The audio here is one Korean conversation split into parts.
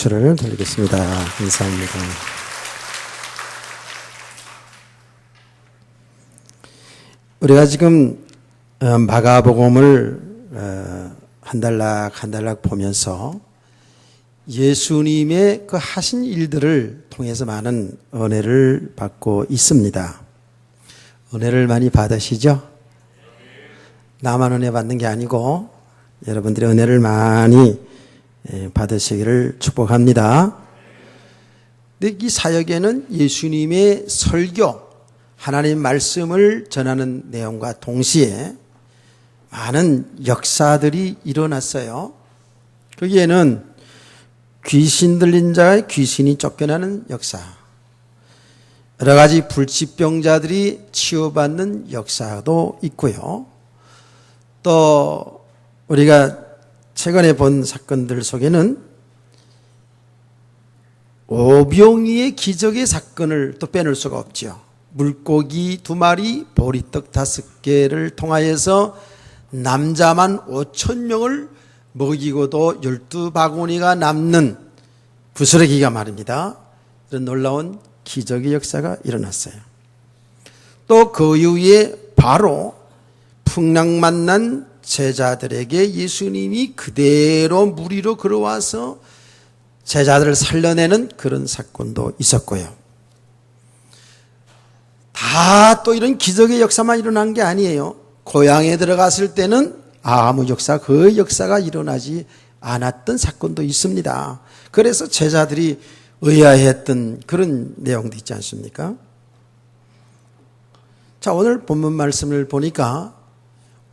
박수를 드리겠습니다. 감사합니다. 우리가 지금 마가복음을 한 달락 보면서 예수님의 그 하신 일들을 통해서 많은 은혜를 받고 있습니다. 은혜를 많이 받으시죠? 나만 은혜 받는 게 아니고 여러분들이 은혜를 많이 받으시기를 축복합니다. 근데 이 사역에는 예수님의 설교, 하나님 말씀을 전하는 내용과 동시에 많은 역사들이 일어났어요. 거기에는 귀신 들린 자의 귀신이 쫓겨나는 역사, 여러 가지 불치병자들이 치유받는 역사도 있고요. 또 우리가 최근에 본 사건들 속에는 오병이의 기적의 사건을 또 빼놓을 수가 없죠. 물고기 2마리, 보리떡 5개를 통하여서 남자만 5,000명을 먹이고도 12바구니가 남는 부스러기가 말입니다. 이런 놀라운 기적의 역사가 일어났어요. 또 그 이후에 바로 풍랑 만난 제자들에게 예수님이 그대로 물 위로 걸어와서 제자들을 살려내는 그런 사건도 있었고요. 다 또 이런 기적의 역사만 일어난 게 아니에요. 고향에 들어갔을 때는 아무 역사, 그 역사가 일어나지 않았던 사건도 있습니다. 그래서 제자들이 의아해했던 그런 내용도 있지 않습니까? 자, 오늘 본문 말씀을 보니까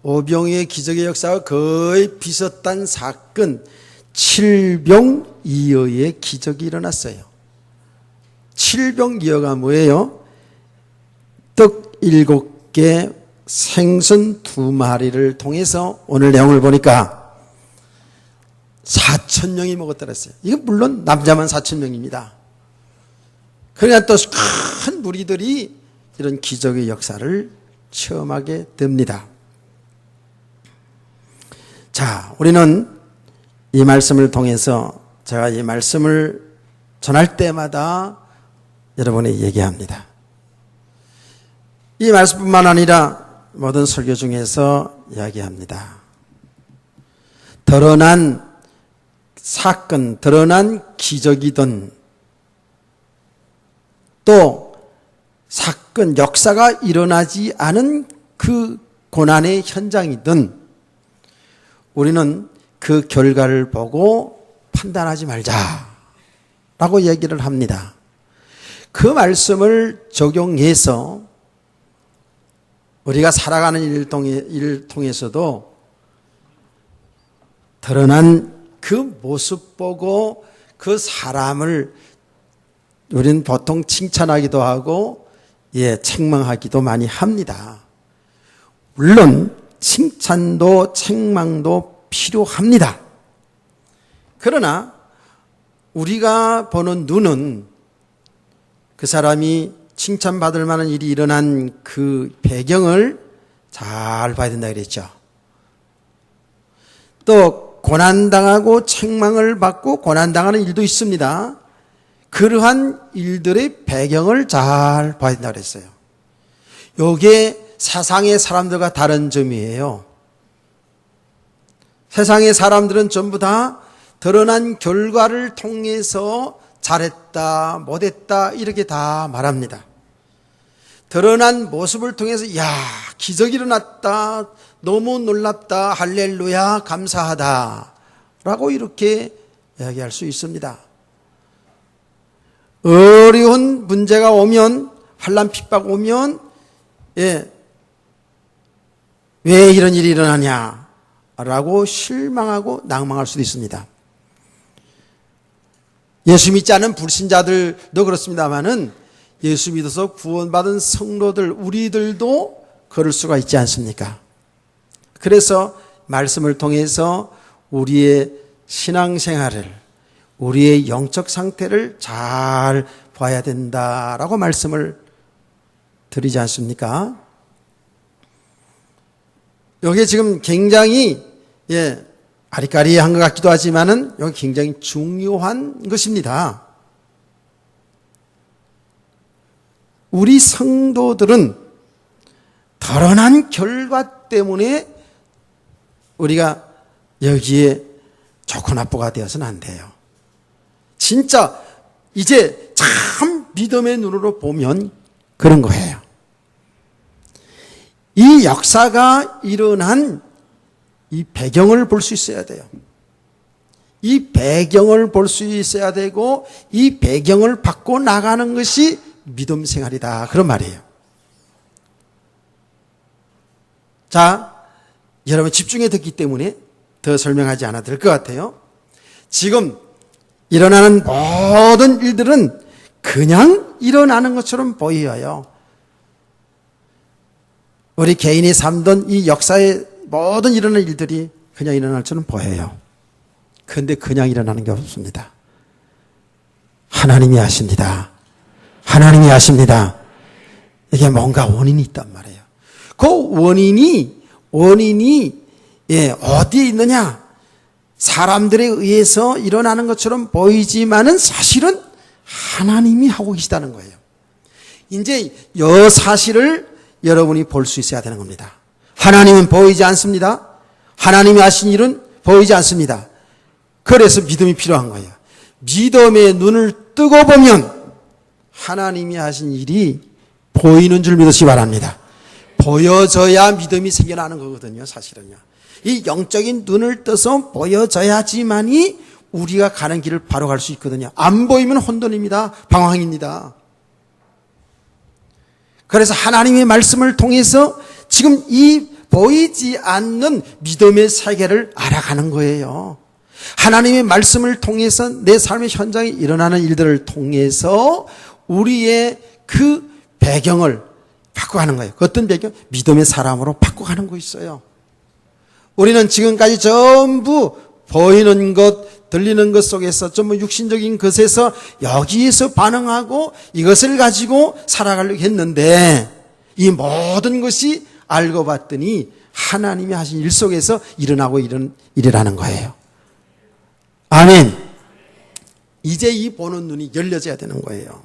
오병이의 기적의 역사가 거의 비슷한 사건, 칠병이어의 기적이 일어났어요. 칠병이어가 뭐예요? 떡 7개, 생선 2마리를 통해서 오늘 내용을 보니까 4,000명이 먹었다 그랬어요. 이건 물론 남자만 4,000명입니다. 그러니까 또 큰 무리들이 이런 기적의 역사를 체험하게 됩니다. 자, 우리는 이 말씀을 통해서 제가 이 말씀을 전할 때마다 여러분에게 얘기합니다. 이 말씀뿐만 아니라 모든 설교 중에서 이야기합니다. 드러난 사건, 드러난 기적이든 또 사건, 역사가 일어나지 않은 그 고난의 현장이든 우리는 그 결과를 보고 판단하지 말자라고 얘기를 합니다. 그 말씀을 적용해서 우리가 살아가는 일을 통해서도 드러난 그 모습 보고 그 사람을 우리는 보통 칭찬하기도 하고 책망하기도 많이 합니다. 물론 칭찬도 책망도 필요합니다. 그러나 우리가 보는 눈은 그 사람이 칭찬받을 만한 일이 일어난 그 배경을 잘 봐야 된다 그랬죠. 또 고난당하고 책망을 받고 고난당하는 일도 있습니다. 그러한 일들의 배경을 잘 봐야 된다 그랬어요. 이게 세상의 사람들과 다른 점이에요. 세상의 사람들은 전부 다 드러난 결과를 통해서 잘했다, 못했다 이렇게 다 말합니다. 드러난 모습을 통해서 야, 기적이 일어났다, 너무 놀랍다, 할렐루야, 감사하다 라고 이렇게 이야기할 수 있습니다. 어려운 문제가 오면, 환난 핍박 오면 왜 이런 일이 일어나냐 라고 실망하고 낭망할 수도 있습니다. 예수 믿지 않은 불신자들도 그렇습니다만은 예수 믿어서 구원받은 성도들, 우리들도 그럴 수가 있지 않습니까? 그래서 말씀을 통해서 우리의 신앙생활을, 우리의 영적 상태를 잘 봐야 된다라고 말씀을 드리지 않습니까? 여기에 지금 굉장히 아리까리한 것 같기도 하지만은 여기 굉장히 중요한 것입니다. 우리 성도들은 드러난 결과 때문에 우리가 여기에 좋고 나쁘가 되어서는 안 돼요. 진짜 이제 참 믿음의 눈으로 보면 그런 거예요. 이 역사가 일어난 이 배경을 볼 수 있어야 돼요. 이 배경을 볼 수 있어야 되고 이 배경을 받고 나가는 것이 믿음 생활이다. 그런 말이에요. 자, 여러분 집중해 듣기 때문에 더 설명하지 않아도 될 것 같아요. 지금 일어나는 모든 일들은 그냥 일어나는 것처럼 보여요. 우리 개인이 삶던 이 역사의 모든 일어나는 일들이 그냥 일어날 것처럼 보여요. 그런데 그냥 일어나는 게 없습니다. 하나님이 하십니다. 하나님이 하십니다. 이게 뭔가 원인이 있단 말이에요. 그 원인이 어디에 있느냐? 사람들에 의해서 일어나는 것처럼 보이지만은 사실은 하나님이 하고 계시다는 거예요. 이제 이 사실을 여러분이 볼 수 있어야 되는 겁니다. 하나님은 보이지 않습니다. 하나님이 하신 일은 보이지 않습니다. 그래서 믿음이 필요한 거예요. 믿음의 눈을 뜨고 보면 하나님이 하신 일이 보이는 줄 믿으시기 바랍니다. 보여져야 믿음이 생겨나는 거거든요, 사실은요. 이 영적인 눈을 떠서 보여져야지만이 우리가 가는 길을 바로 갈 수 있거든요. 안 보이면 혼돈입니다. 방황입니다. 그래서 하나님의 말씀을 통해서 지금 이 보이지 않는 믿음의 세계를 알아가는 거예요. 하나님의 말씀을 통해서 내 삶의 현장에 일어나는 일들을 통해서 우리의 그 배경을 바꿔가는 거예요. 그 어떤 배경? 믿음의 사람으로 바꿔가는 거 있어요. 우리는 지금까지 전부 보이는 것, 들리는 것 속에서 전부 육신적인 것에서 여기에서 반응하고 이것을 가지고 살아가려고 했는데 이 모든 것이 알고 봤더니 하나님이 하신 일 속에서 일어나고 이런 일이라는 거예요. 아멘. 이제 이 보는 눈이 열려져야 되는 거예요.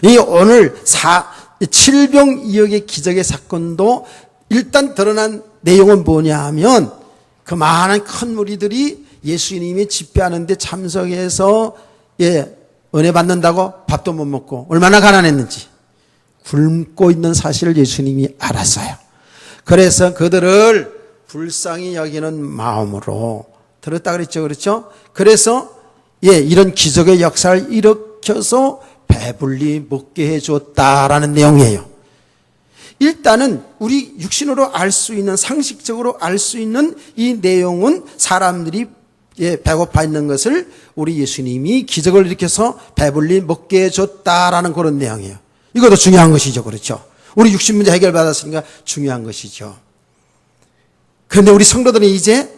이 오늘 7병 2역의 기적의 사건도 일단 드러난 내용은 뭐냐 하면 그 많은 큰 무리들이 예수님이 집회하는데 참석해서 은혜 받는다고 밥도 못 먹고 얼마나 가난했는지 굶고 있는 사실을 예수님이 알았어요. 그래서 그들을 불쌍히 여기는 마음으로 들었다 그랬죠. 그렇죠? 그래서 이런 기적의 역사를 일으켜서 배불리 먹게 해줬다라는 내용이에요. 일단은 우리 육신으로 알 수 있는, 상식적으로 알 수 있는 이 내용은 사람들이 배고파 있는 것을 우리 예수님이 기적을 일으켜서 배불리 먹게 해줬다라는 그런 내용이에요. 이것도 중요한 것이죠. 그렇죠? 우리 육신 문제 해결받았으니까 중요한 것이죠. 그런데 우리 성도들은 이제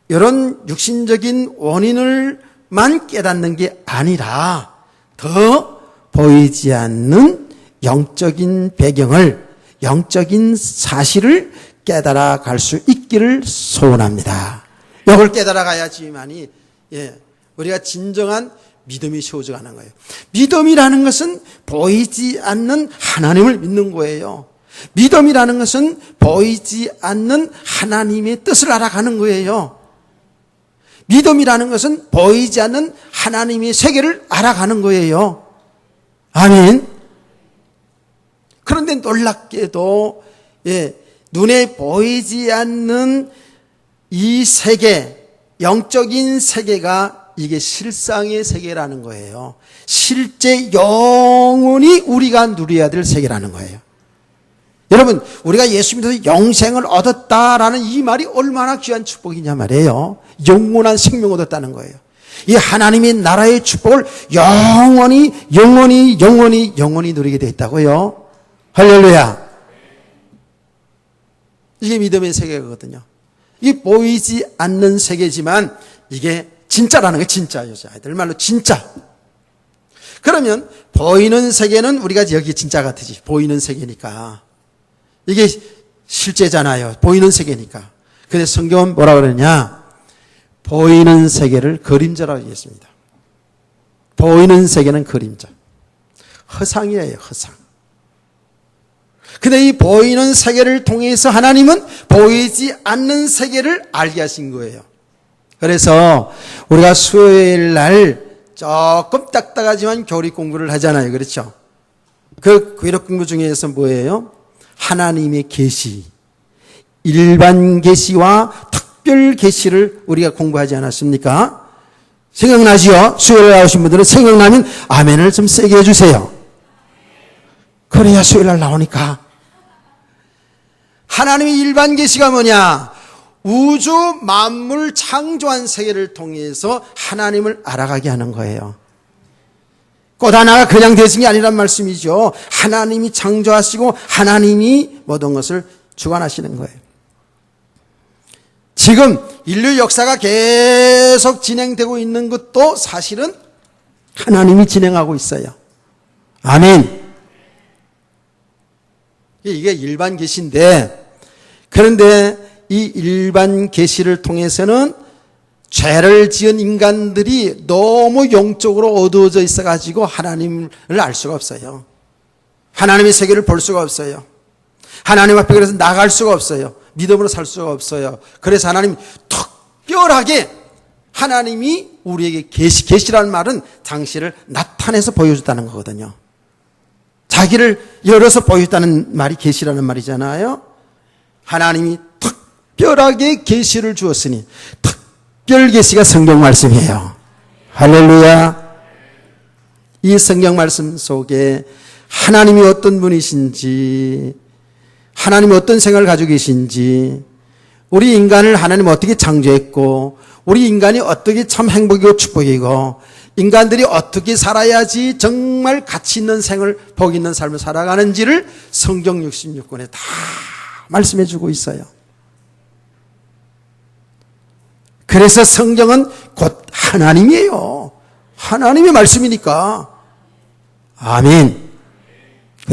이런 육신적인 원인을만 깨닫는 게 아니라 더 보이지 않는 영적인 배경을, 영적인 사실을 깨달아 갈 수 있기를 소원합니다. 이걸 깨달아 가야지만이 우리가 진정한 믿음이 세워져 가는 거예요. 믿음이라는 것은 보이지 않는 하나님을 믿는 거예요. 믿음이라는 것은 보이지 않는 하나님의 뜻을 알아가는 거예요. 믿음이라는 것은 보이지 않는 하나님의 세계를 알아가는 거예요. 아멘. 그런데 놀랍게도 눈에 보이지 않는 이 세계, 영적인 세계가 이게 실상의 세계라는 거예요. 실제 영원히 우리가 누려야 될 세계라는 거예요. 여러분, 우리가 예수 믿어서 영생을 얻었다라는 이 말이 얼마나 귀한 축복이냐 말이에요. 영원한 생명 얻었다는 거예요. 이 하나님의 나라의 축복을 영원히 누리게 되어 있다고요. 할렐루야. 이게 믿음의 세계거든요. 이게 보이지 않는 세계지만 이게 진짜라는 거예요. 진짜. 여자아이들 말로 진짜. 그러면 보이는 세계는 우리가 여기 진짜 같으지. 보이는 세계니까. 이게 실제잖아요. 보이는 세계니까. 근데 성경은 뭐라 그러냐? 보이는 세계를 그림자라고 얘기했습니다. 보이는 세계는 그림자. 허상이에요, 허상. 근데 이 보이는 세계를 통해서 하나님은 보이지 않는 세계를 알게 하신 거예요. 그래서 우리가 수요일 날 조금 딱딱하지만 교리 공부를 하잖아요. 그렇죠? 그 교리 공부 중에서 뭐예요? 하나님의 계시, 일반 계시와 특별 계시를 우리가 공부하지 않았습니까? 생각나시죠? 수요일에 나오신 분들은 생각나면 아멘을 좀 세게 해주세요. 그래야 수요일 날 나오니까. 하나님의 일반 계시가 뭐냐? 우주 만물 창조한 세계를 통해서 하나님을 알아가게 하는 거예요. 꽃 하나가 그냥 되신 게 아니란 말씀이죠. 하나님이 창조하시고 하나님이 모든 것을 주관하시는 거예요. 지금 인류 역사가 계속 진행되고 있는 것도 사실은 하나님이 진행하고 있어요. 아멘. 이게 일반 계시인데, 그런데 이 일반 계시를 통해서는 죄를 지은 인간들이 너무 영적으로 어두워져 있어가지고 하나님을 알 수가 없어요. 하나님의 세계를 볼 수가 없어요. 하나님 앞에 그래서 나갈 수가 없어요. 믿음으로 살 수가 없어요. 그래서 하나님 특별하게 하나님이 우리에게 계시라는 말은 당신을 나타내서 보여줬다는 거거든요. 자기를 열어서 보여줬다는 말이 계시라는 말이잖아요. 하나님이 특별하게 계시를 주었으니 특별 계시가 성경 말씀이에요. 할렐루야. 이 성경 말씀 속에 하나님이 어떤 분이신지, 하나님이 어떤 생각을 가지고 계신지, 우리 인간을 하나님 어떻게 창조했고, 우리 인간이 어떻게 참 행복이고 축복이고, 인간들이 어떻게 살아야지 정말 가치 있는 생을, 복 있는 삶을 살아가는지를 성경 66권에 다 말씀해 주고 있어요. 그래서 성경은 곧 하나님이에요. 하나님의 말씀이니까. 아멘.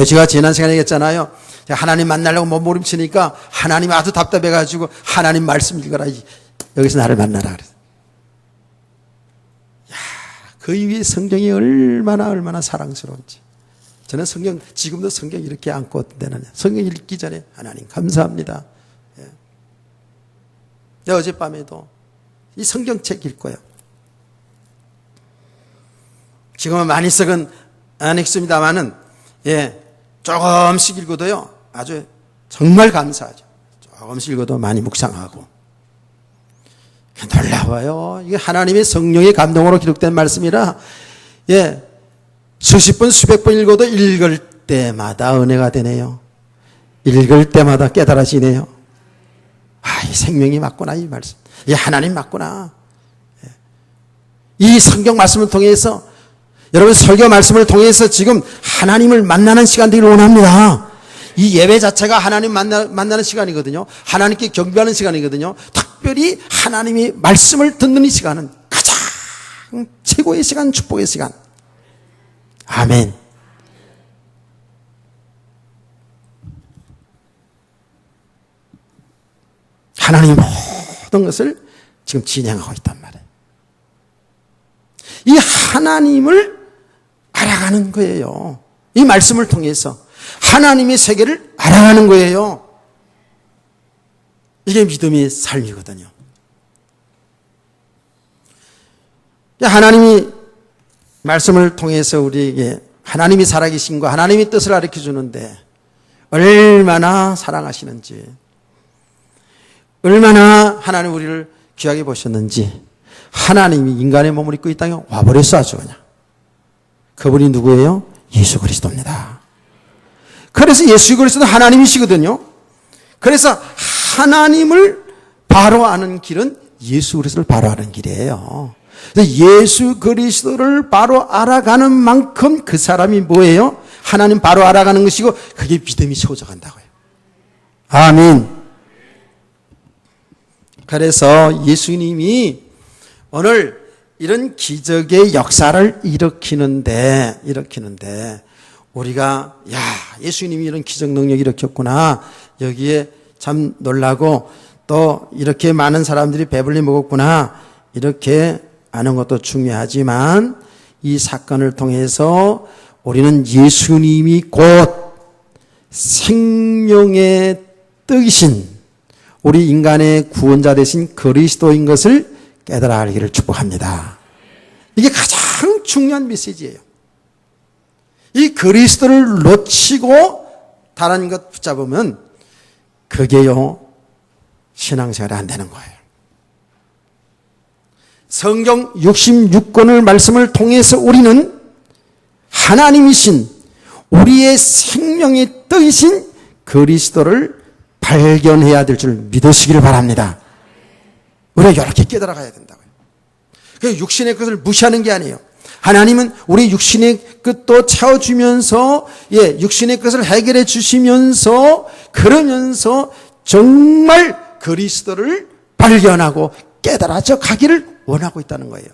제가 지난 시간에 얘기했잖아요. 하나님 만나려고 몸부림치니까 하나님 아주 답답해가지고 하나님 말씀 읽어라. 여기서 나를 만나라 그랬어요. 그 위에 성경이 얼마나 사랑스러운지. 저는 성경, 지금도 성경 이렇게 안고 되는, 성경 읽기 전에 하나님 감사합니다. 예. 어젯밤에도 이 성경책 읽고요. 지금은 많이 썩은 안 읽습니다만은, 예, 조금씩 읽어도요, 아주 정말 감사하죠. 조금씩 읽어도 많이 묵상하고. 놀라워요. 이게 하나님의 성령의 감동으로 기록된 말씀이라, 예, 수십 번, 수백 번 읽어도 읽을 때마다 은혜가 되네요. 읽을 때마다 깨달아지네요. 아, 이 생명이 맞구나, 이 말씀. 이 하나님 맞구나. 예. 이 성경 말씀을 통해서, 여러분 설교 말씀을 통해서 지금 하나님을 만나는 시간 되기를 원합니다. 이 예배 자체가 하나님 만나는 시간이거든요. 하나님께 경배하는 시간이거든요. 특별히 하나님의 말씀을 듣는 이 시간은 가장 최고의 시간, 축복의 시간. 아멘. 하나님이 모든 것을 지금 진행하고 있단 말이에요. 이 하나님을 알아가는 거예요. 이 말씀을 통해서 하나님의 세계를 알아가는 거예요. 이게 믿음의 삶이거든요. 하나님이 말씀을 통해서 우리에게 하나님이 살아계신과 하나님의 뜻을 가르쳐 주는데 얼마나 사랑하시는지, 얼마나 하나님 우리를 귀하게 보셨는지, 하나님이 인간의 몸을 입고 이 땅에 와버렸어 아주 그냥. 그분이 누구예요? 예수 그리스도입니다. 그래서 예수 그리스도는 하나님이시거든요. 그래서 하나님을 바로 아는 길은 예수 그리스도를 바로 아는 길이에요. 예수 그리스도를 바로 알아가는 만큼 그 사람이 뭐예요? 하나님 바로 알아가는 것이고 그게 믿음이 세워져간다고요. 아멘. 그래서 예수님이 오늘 이런 기적의 역사를 일으키는데 우리가 야, 예수님이 이런 기적 능력 일으켰구나, 여기에 참 놀라고 또 이렇게 많은 사람들이 배불리 먹었구나 이렇게 아는 것도 중요하지만 이 사건을 통해서 우리는 예수님이 곧 생명의 떡이신 우리 인간의 구원자 되신 그리스도인 것을 깨달아 알기를 축복합니다. 이게 가장 중요한 메시지예요. 이 그리스도를 놓치고 다른 것 붙잡으면 그게요 신앙생활이 안 되는 거예요. 성경 66권을 말씀을 통해서 우리는 하나님이신 우리의 생명의 떡이신 그리스도를 발견해야 될 줄 믿으시기를 바랍니다. 우리가 이렇게 깨달아가야 된다고요. 그 육신의 것을 무시하는 게 아니에요. 하나님은 우리 육신의 것도 채워주면서 육신의 것을 해결해 주시면서 그러면서 정말 그리스도를 발견하고 깨달아져 가기를 원하고 있다는 거예요.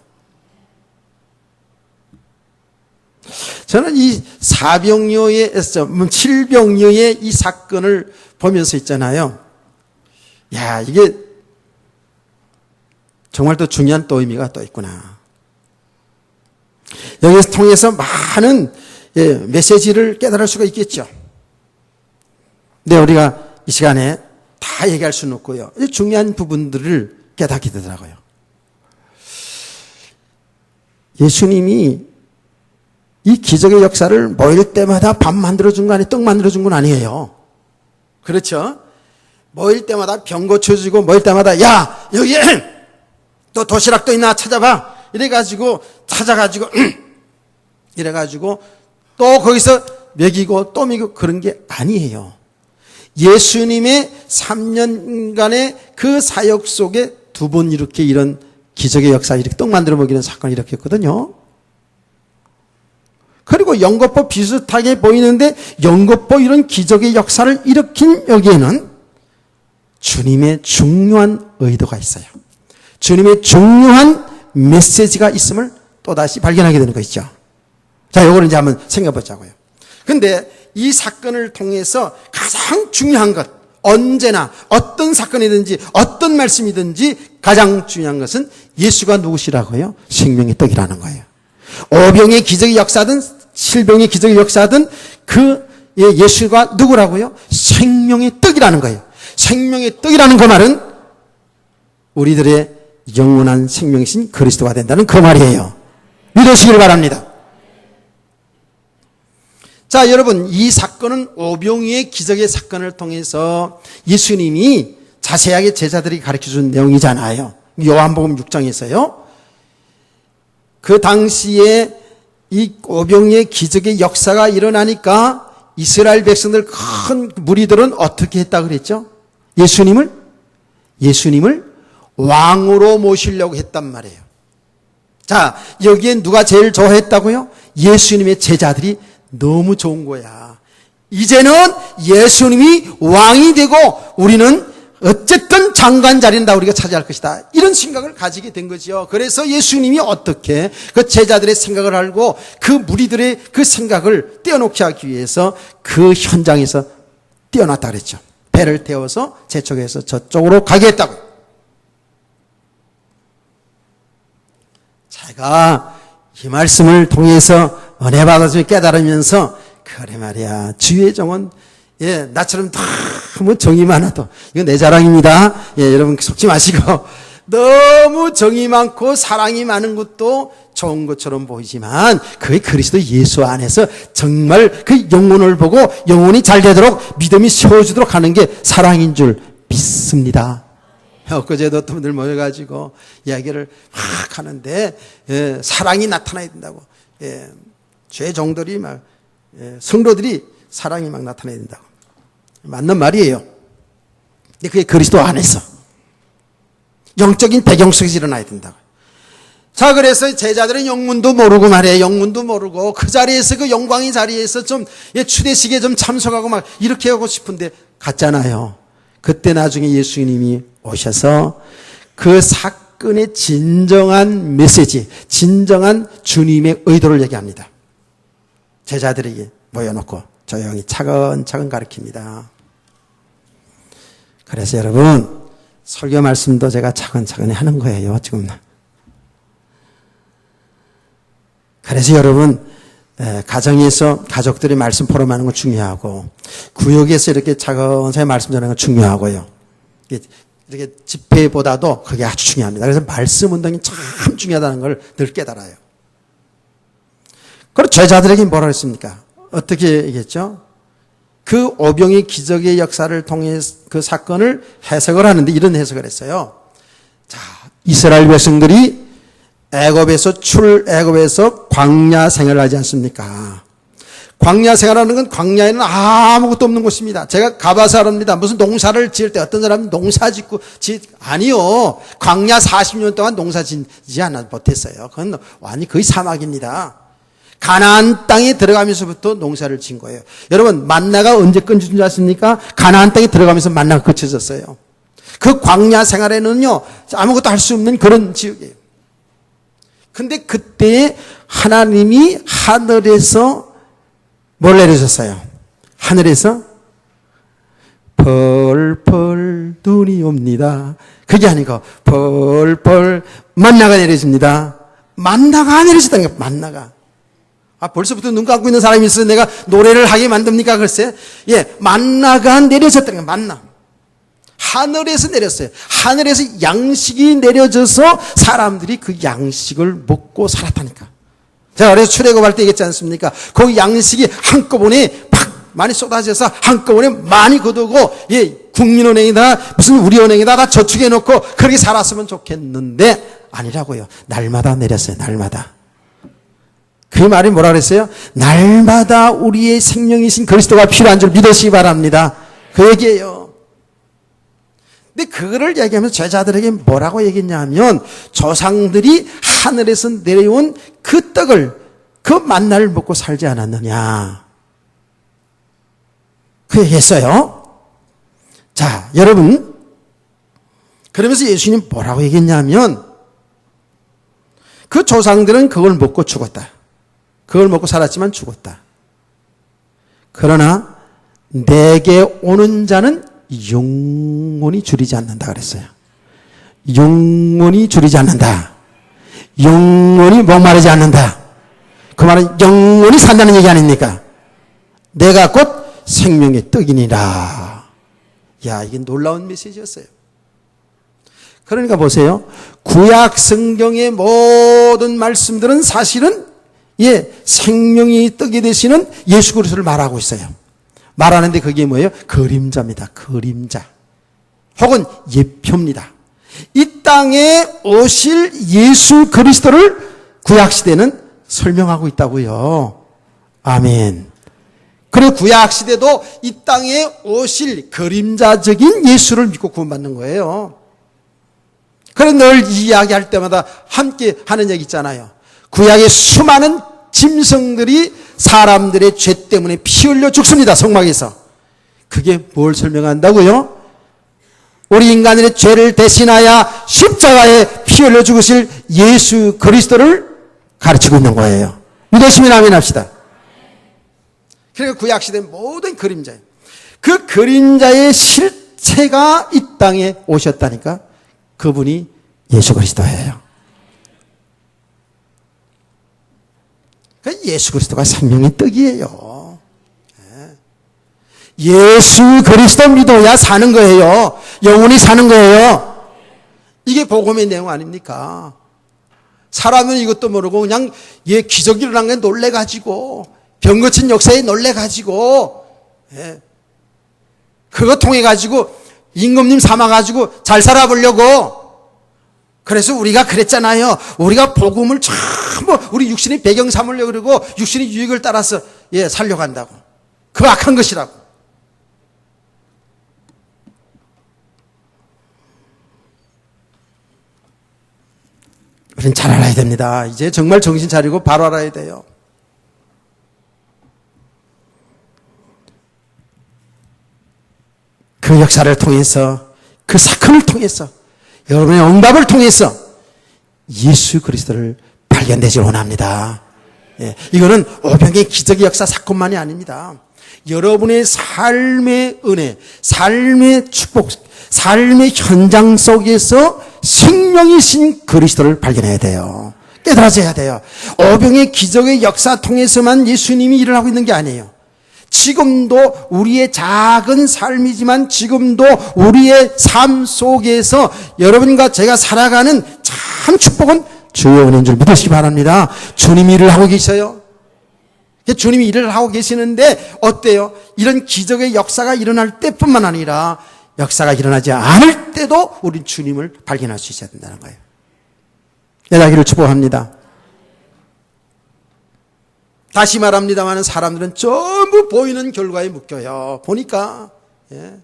저는 이 칠병녀의 이 사건을 보면서 있잖아요. 야, 이게 정말 또 중요한 또 의미가 또 있구나. 여기서 통해서 많은 메시지를 깨달을 수가 있겠죠. 근데 우리가 이 시간에 다 얘기할 수는 없고요. 중요한 부분들을 깨닫게 되더라고요. 예수님이 이 기적의 역사를 모일 때마다 밥 만들어준 거 아니에요? 떡 만들어준 건 아니에요. 그렇죠? 모일 때마다 병 고쳐주고 모일 때마다 야 여기에 또 도시락도 있나 찾아봐 이래가지고 찾아가지고 이래가지고 또 거기서 먹이고 또 먹이고 그런 게 아니에요. 예수님의 3년간의 그 사역 속에 두 번 이렇게 이런 기적의 역사 이렇게 떡 만들어 먹이는 사건이 이렇게 했거든요. 그리고 연거푸 비슷하게 보이는데 연거푸 이런 기적의 역사를 일으킨 여기에는 주님의 중요한 의도가 있어요. 주님의 중요한 메시지가 있음을 또다시 발견하게 되는 것이죠. 자, 이거를 이제 한번 생각해 보자고요. 근데 이 사건을 통해서 가장 중요한 것, 언제나 어떤 사건이든지 어떤 말씀이든지 가장 중요한 것은 예수가 누구시라고요? 생명의 떡이라는 거예요. 오병의 기적의 역사든 실병의 기적의 역사든 그 예수가 누구라고요? 생명의 떡이라는 거예요. 생명의 떡이라는 그 말은 우리들의 영원한 생명이신 그리스도가 된다는 그 말이에요. 믿으시길 바랍니다. 자, 여러분, 이 사건은 오병이의 기적의 사건을 통해서 예수님이 자세하게 제자들이 가르쳐준 내용이잖아요. 요한복음 6장에서요. 그 당시에 이 오병이의 기적의 역사가 일어나니까 이스라엘 백성들 큰 무리들은 어떻게 했다고 그랬죠? 예수님을 왕으로 모시려고 했단 말이에요. 자, 여기에 누가 제일 좋아했다고요? 예수님의 제자들이 너무 좋은 거야. 이제는 예수님이 왕이 되고 우리는 어쨌든 장관 자리는 다 우리가 차지할 것이다. 이런 생각을 가지게 된 거죠. 그래서 예수님이 어떻게 그 제자들의 생각을 알고 그 무리들의 그 생각을 떼어놓게 하기 위해서 그 현장에서 떼어놨다 그랬죠. 배를 태워서 재촉해서 저쪽으로 가게 했다고. 제가 이 말씀을 통해서 은혜 받아서 깨달으면서 그래 말이야. 주의 종은 나처럼 너무 정이 많아도 이건 내 자랑입니다. 여러분 속지 마시고 너무 정이 많고 사랑이 많은 것도 좋은 것처럼 보이지만 그게 그리스도 예수 안에서 정말 그 영혼을 보고 영혼이 잘 되도록 믿음이 세워지도록 하는 게 사랑인 줄 믿습니다. 엊그제도 어떤 분들 모여가지고 이야기를 막 하는데 사랑이 나타나야 된다고. 죄 종들이 막 성도들이 사랑이 막 나타나야 된다고. 맞는 말이에요. 근데 그게 그리스도 안에서 영적인 배경 속에서 일어나야 된다고. 자, 그래서 제자들은 영문도 모르고 말이에요. 영문도 모르고 그 자리에서 그 영광의 자리에서 좀 추대식에 좀 참석하고 막 이렇게 하고 싶은데 갔잖아요. 그때 나중에 예수님이 오셔서 그 사건의 진정한 메시지, 진정한 주님의 의도를 얘기합니다. 제자들에게 모여놓고 조용히 차근차근 가르칩니다. 그래서 여러분, 설교 말씀도 제가 차근차근히 하는 거예요, 지금. 그래서 여러분, 가정에서 가족들이 말씀 포럼하는 건 중요하고, 구역에서 이렇게 차근차근 말씀 전하는 건 중요하고요. 이렇게 집회보다도 그게 아주 중요합니다. 그래서 말씀 운동이 참 중요하다는 걸 늘 깨달아요. 그리고 제자들에게 뭐라 그랬습니까? 어떻게 얘기했죠? 그 오병의 기적의 역사를 통해 그 사건을 해석을 하는데 이런 해석을 했어요. 자, 이스라엘 백성들이 애굽에서 광야 생활을 하지 않습니까? 광야 생활하는 건 광야에는 아무것도 없는 곳입니다. 제가 가봐서 압니다. 무슨 농사를 지을 때 어떤 사람은 농사 짓고 아니요. 광야 40년 동안 농사 짓지 못했어요. 그건 완전히 거의 사막입니다. 가나안 땅에 들어가면서부터 농사를 진 거예요. 여러분, 만나가 언제 끊어진 줄 아십니까? 가나안 땅에 들어가면서 만나가 그쳐졌어요. 그 광야 생활에는요, 아무것도 할 수 없는 그런 지역이에요. 근데 그때 하나님이 하늘에서 뭘 내려줬어요? 하늘에서 펄펄 눈이 옵니다. 그게 아니고 펄펄 만나가 내려집니다. 만나가 내려졌다는 거예요. 만나가. 벌써부터 눈 감고 있는 사람이 있어서 내가 노래를 하게 만듭니까? 글쎄. 예, 만나가 내려졌다는 거예요. 만나. 하늘에서 내렸어요. 하늘에서 양식이 내려져서 사람들이 그 양식을 먹고 살았다니까. 제가 그래서 출애굽할 때 얘기했지 않습니까? 그 양식이 한꺼번에 팍 많이 쏟아져서 한꺼번에 많이 거두고, 예, 국민은행에다 무슨 우리은행에다 다 저축해 놓고 그렇게 살았으면 좋겠는데 아니라고요. 날마다 내렸어요. 날마다. 그 말이 뭐라 그랬어요? 날마다 우리의 생명이신 그리스도가 필요한 줄 믿으시기 바랍니다. 그 얘기예요. 근데 그거를 얘기하면서 제자들에게 뭐라고 얘기했냐면, 조상들이 하늘에서 내려온 그 떡을, 그 만나를 먹고 살지 않았느냐. 그 얘기했어요. 자, 여러분. 그러면서 예수님 뭐라고 얘기했냐면, 그 조상들은 그걸 먹고 죽었다. 그걸 먹고 살았지만 죽었다. 그러나 내게 오는 자는 영원히 줄이지 않는다 그랬어요. 영원히 줄이지 않는다. 영원히 목마르지 않는다. 그 말은 영원히 산다는 얘기 아닙니까? 내가 곧 생명의 떡이니라. 야, 이게 놀라운 메시지였어요. 그러니까 보세요. 구약 성경의 모든 말씀들은 사실은, 예, 생명의 떡이 되시는 예수 그리스도를 말하고 있어요. 말하는데 그게 뭐예요? 그림자입니다. 그림자. 혹은 예표입니다. 이 땅에 오실 예수 그리스도를 구약시대는 설명하고 있다고요. 아멘. 그리고 구약시대도 이 땅에 오실 그림자적인 예수를 믿고 구원받는 거예요. 그래서 늘 이야기할 때마다 함께 하는 얘기 있잖아요. 구약의 수많은 짐승들이 사람들의 죄 때문에 피 흘려 죽습니다. 성막에서. 그게 뭘 설명한다고요? 우리 인간들의 죄를 대신하여 십자가에 피 흘려 죽으실 예수 그리스도를 가르치고 있는 거예요. 믿으시면 아멘 합시다. 그러니까 구약시대 모든 그림자예요. 그 그림자의 실체가 이 땅에 오셨다니까. 그분이 예수 그리스도예요. 예수 그리스도가 생명의 떡이에요. 예수 그리스도 믿어야 사는 거예요. 영원히 사는 거예요. 이게 복음의 내용 아닙니까? 사람은 이것도 모르고 그냥 기적이 일어난 게 놀래가지고, 병 고친 역사에 놀래가지고, 그거 통해가지고 임금님 삼아가지고 잘 살아보려고. 그래서 우리가 그랬잖아요. 우리가 복음을 전부 우리 육신의 배경 삼으려고 그러고 육신의 유익을 따라서 살려고 한다고. 그 악한 것이라고. 우리는 잘 알아야 됩니다. 이제 정말 정신 차리고 바로 알아야 돼요. 그 역사를 통해서, 그 사건을 통해서, 여러분의 응답을 통해서 예수 그리스도를 발견되길 원합니다. 이거는 오병의 기적의 역사 사건만이 아닙니다. 여러분의 삶의 은혜, 삶의 축복, 삶의 현장 속에서 생명이신 그리스도를 발견해야 돼요. 깨달아져야 돼요. 오병의 기적의 역사 통해서만 예수님이 일을 하고 있는 게 아니에요. 지금도 우리의 작은 삶이지만 지금도 우리의 삶 속에서 여러분과 제가 살아가는 참 축복은 주의 은혜인 줄 믿으시기 바랍니다. 주님이 일을 하고 계셔요. 주님이 일을 하고 계시는데 어때요? 이런 기적의 역사가 일어날 때뿐만 아니라 역사가 일어나지 않을 때도 우리 주님을 발견할 수 있어야 된다는 거예요. 연락기를 축복합니다. 다시 말합니다만 사람들은 전부 보이는 결과에 묶여요. 보니까. 예.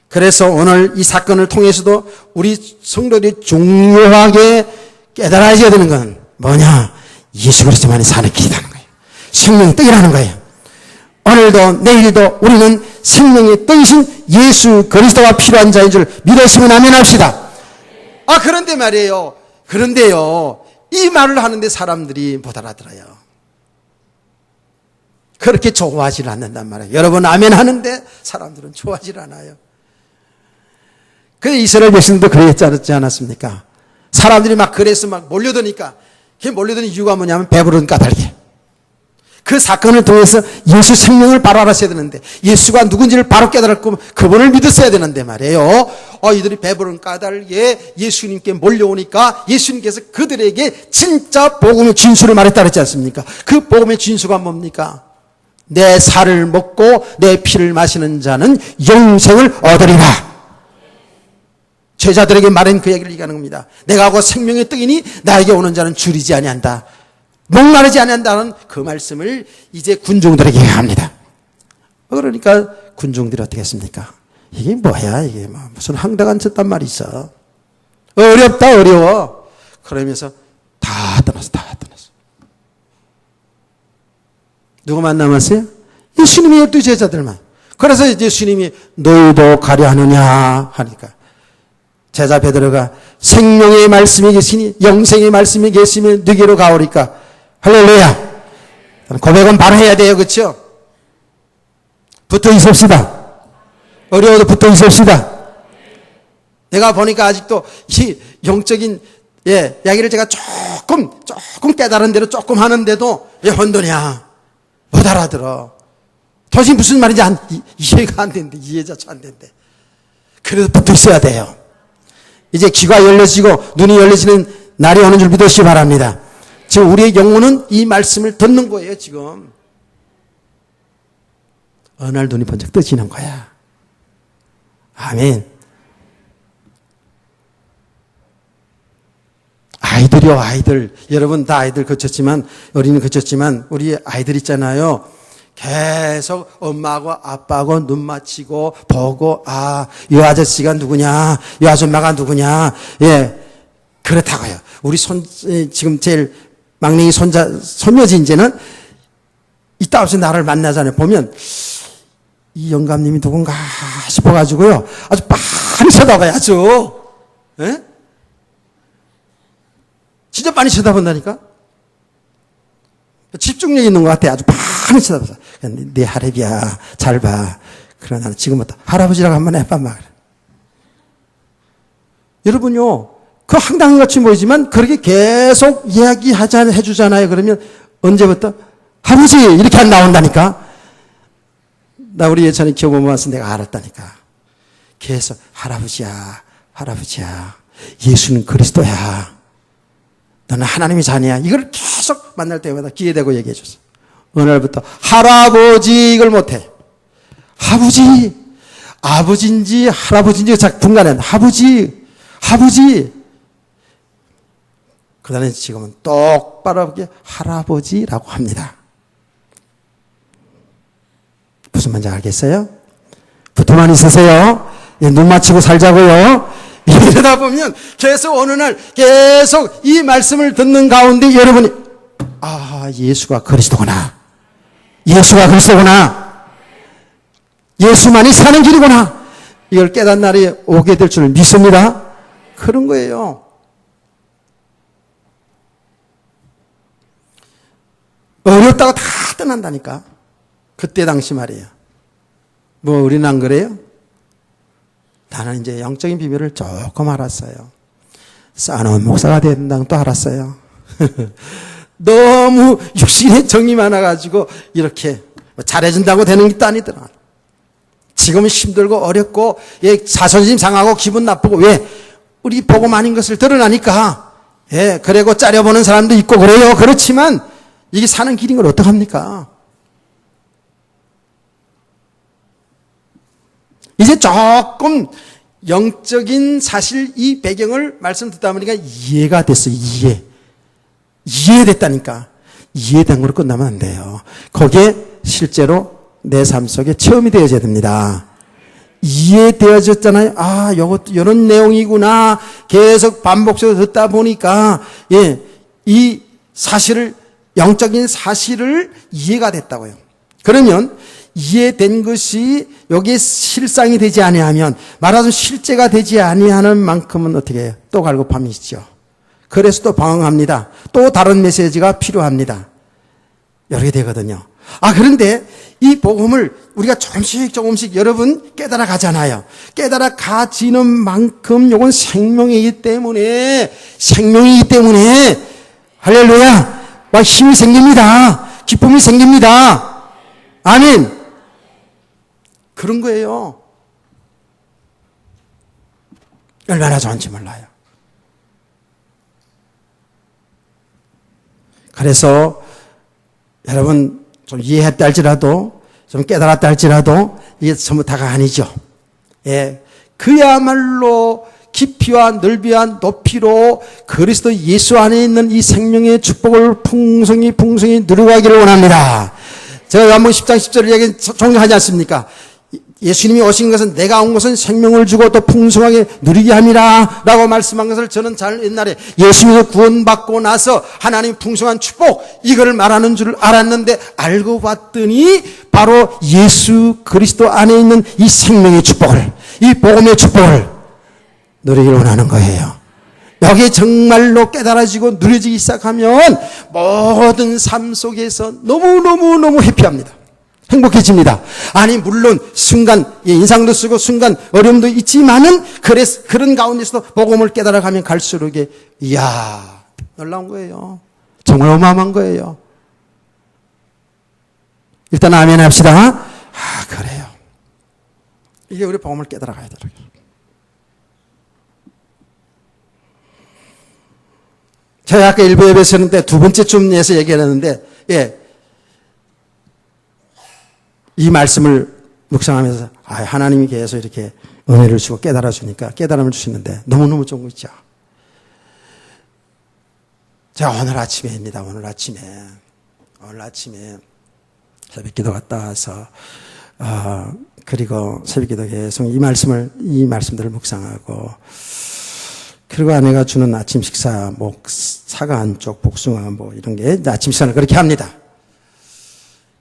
그래서 오늘 이 사건을 통해서도 우리 성도들이 중요하게 깨달아야 되는 건 뭐냐? 예수 그리스도만이 사는 길이라는 거예요. 생명의 떡이라는 거예요. 오늘도 내일도 우리는 생명의 떡이신 예수 그리스도가 필요한 자인 줄 믿으시면 아멘합시다. 그런데 말이에요. 그런데요. 이 말을 하는데 사람들이 못 알아들어요. 그렇게 좋아하지 않는단 말이에요. 여러분 아멘 하는데 사람들은 좋아하지 않아요. 그래서 이스라엘 백성도 그랬지 않았습니까? 사람들이 막 그래서 막 몰려드니까 그 몰려드는 이유가 뭐냐면 배부른 까닭이에요. 그 사건을 통해서 예수 생명을 바로 알았어야 되는데 예수가 누군지를 바로 깨달았고 그분을 믿었어야 되는데 말이에요. 이들이 배부른 까닭에 예수님께 몰려오니까 예수님께서 그들에게 진짜 복음의 진수를 말했다 그랬지 않습니까? 그 복음의 진수가 뭡니까? 내 살을 먹고 내 피를 마시는 자는 영생을 얻으리라. 제자들에게 말한 그 얘기를 얘기하는 겁니다. 내가 하고 생명의 떡이니 나에게 오는 자는 줄이지 아니한다. 목마르지 아니한다는 그 말씀을 이제 군중들에게 합니다. 그러니까 군중들이 어떻게 했습니까? 이게 뭐야? 이게 무슨 황당한 짓단 말이 있어. 어렵다 어려워. 그러면서 다 떠났어. 누구만 남았어요? 예수님의 12 제자들만. 그래서 이제 예수님이 너희도 가려 하느냐 하니까 제자 베드로가 생명의 말씀이 계시니 영생의 말씀이 계시면 너희로 가오리까. 할렐루야. 고백은 바로 해야 돼요. 그렇죠? 붙어 있읍시다. 어려워도 붙어 있읍시다. 내가 보니까 아직도 이 영적인 이야기를 제가 조금 깨달은 대로 조금 하는데도 혼돈이야. 못 알아들어. 도대체 무슨 말인지 이해가 안 되는데 이해자체 안 되는데. 그래도 붙어 있어야 돼요. 이제 귀가 열려지고 눈이 열려지는 날이 오는 줄 믿으시기 바랍니다. 지금 우리의 영혼은 이 말씀을 듣는 거예요. 지금 어느 날 눈이 번쩍 뜨지는 거야. 아멘. 아이들이요, 아이들. 여러분 다 아이들 거쳤지만, 어린이 거쳤지만, 우리 아이들 있잖아요. 계속 엄마하고 아빠하고 눈 맞추고 보고, 이 아저씨가 누구냐, 이 아줌마가 누구냐, 그렇다고요. 우리 지금 제일 막내기 손녀지 이제는 이따 없이 나를 만나잖아요. 보면, 이 영감님이 누군가 싶어가지고요. 아주 많이 쳐다봐요, 아주. 진짜 많이 쳐다본다니까? 집중력 있는 것 같아. 아주 많이 쳐다봐서. 네 할애비야. 잘 봐. 그러나 나는 지금부터 할아버지라고 한번 해봐. 막. 여러분요, 그 황당한같이 보이지만 그렇게 계속 해주잖아요. 그러면 언제부터? 아버지! 이렇게 안 나온다니까? 나 우리 예찬이 기억보면 와서 내가 알았다니까. 계속 할아버지야. 할아버지야. 예수는 그리스도야. 너는 하나님의 자녀야. 이걸 계속 만날 때마다 기회되고 얘기해 줬어. 어느 날부터 할아버지 이걸 못해. 아버지, 아버지인지 할아버지인지 분간해. 아버지. 그 다음에 지금은 똑바로 할아버지라고 합니다. 무슨 말인지 알겠어요? 붙어만 있으세요. 눈 맞추고 살자고요. 이러다 보면 계속 어느 날 계속 이 말씀을 듣는 가운데 여러분이 예수가 그리스도구나. 예수가 그리스도구나. 예수만이 사는 길이구나. 이걸 깨닫는 날이 오게 될 줄 믿습니다. 그런 거예요. 어렵다고 다 떠난다니까. 그때 당시 말이에요. 뭐 우리는 안 그래요? 나는 이제 영적인 비밀을 조금 알았어요. 쌓아놓은 목사가 된다는 또 알았어요. 너무 육신의 정이 많아가지고 이렇게 잘해준다고 되는 것도 아니더라. 지금은 힘들고 어렵고 자존심 상하고 기분 나쁘고 왜? 우리 복음 아닌 것을 드러나니까. 예, 그리고 짜려보는 사람도 있고 그래요. 그렇지만 이게 사는 길인 걸 어떡합니까? 이제 조금 영적인 사실 이 배경을 말씀 듣다 보니까 이해가 됐어요. 이해됐다니까. 이해된 걸로 끝나면 안 돼요. 거기에 실제로 내 삶 속에 체험이 되어져야 됩니다. 이해되어졌잖아요. 아, 요것도 이런 내용이구나. 계속 반복적으로 듣다 보니까 이 사실을 영적인 사실을 이해가 됐다고요. 그러면 이해된 것이 여기에 실상이 되지 아니하면 말하자면 실제가 되지 아니하는 만큼은 어떻게 해요? 또 갈급함이시죠. 그래서 또 방황합니다. 또 다른 메시지가 필요합니다. 이렇게 되거든요. 그런데 이 복음을 우리가 조금씩 여러분 깨달아 가잖아요. 깨달아 가지는 만큼 요건 생명이기 때문에 할렐루야! 힘이 생깁니다. 기쁨이 생깁니다. 아멘. 그런 거예요. 얼마나 좋은지 몰라요. 그래서 여러분 좀 이해했다 할지라도 좀 깨달았다 할지라도 이게 전부 다가 아니죠. 그야말로 깊이와 넓이와 높이로 그리스도 예수 안에 있는 이 생명의 축복을 풍성히 누려가기를 원합니다. 제가 요한복음 10장 10절을 얘기 종료하지 않습니까? 예수님이 오신 것은 내가 온 것은 생명을 주고 또 풍성하게 누리게 함이라 라고 말씀한 것을 저는 잘 옛날에 예수님에서 구원받고 나서 하나님의 풍성한 축복 이거를 말하는 줄 알았는데 알고 봤더니 바로 예수 그리스도 안에 있는 이 생명의 축복을 이 복음의 축복을 누리기를 원하는 거예요. 여기에 정말로 깨달아지고 누려지기 시작하면 모든 삶 속에서 너무너무 해피합니다. 행복해집니다. 아니 물론 순간 인상도 쓰고 순간 어려움도 있지만은 그런 가운데서도 복음을 깨달아가면 갈수록 이야 놀라운 거예요. 정말 어마어마한 거예요. 일단 아멘 합시다. 그래요. 이게 우리 복음을 깨달아가야 되더라고요. 제가 아까 일부 예배에서 했는데 두 번째쯤에서 얘기했는데 이 말씀을 묵상하면서 하나님이 계속 이렇게 은혜를 주고 깨달아 주니까 깨달음을 주시는데 너무너무 좋은 거 있죠. 제가 오늘 아침에입니다. 오늘 아침에 새벽기도 갔다 와서 그리고 새벽기도 계속 이 말씀들을 묵상하고 그리고 아내가 주는 아침 식사 사과 한쪽 복숭아 이런 게 아침 식사를 그렇게 합니다.